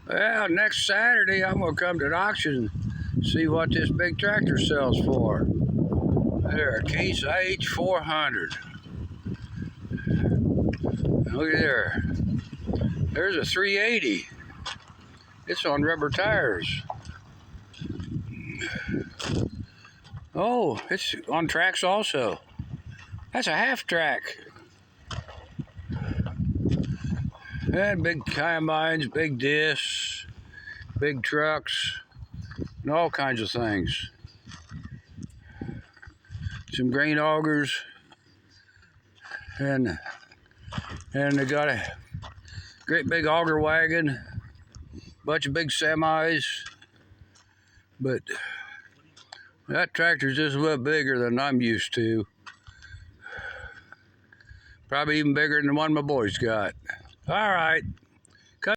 Well, next Saturday I'm gonna come to the auction and see what this big tractor sells for. There, Case H400. Look at there. There's a 380. It's on rubber tires. Oh, it's on tracks also. That's a half track. And big combines, big discs, big trucks, and all kinds of things. Some grain augers, and they got a great big auger wagon, bunch of big semis, but that tractor's just a little bigger than I'm used to. Probably even bigger than the one my boys got. All right.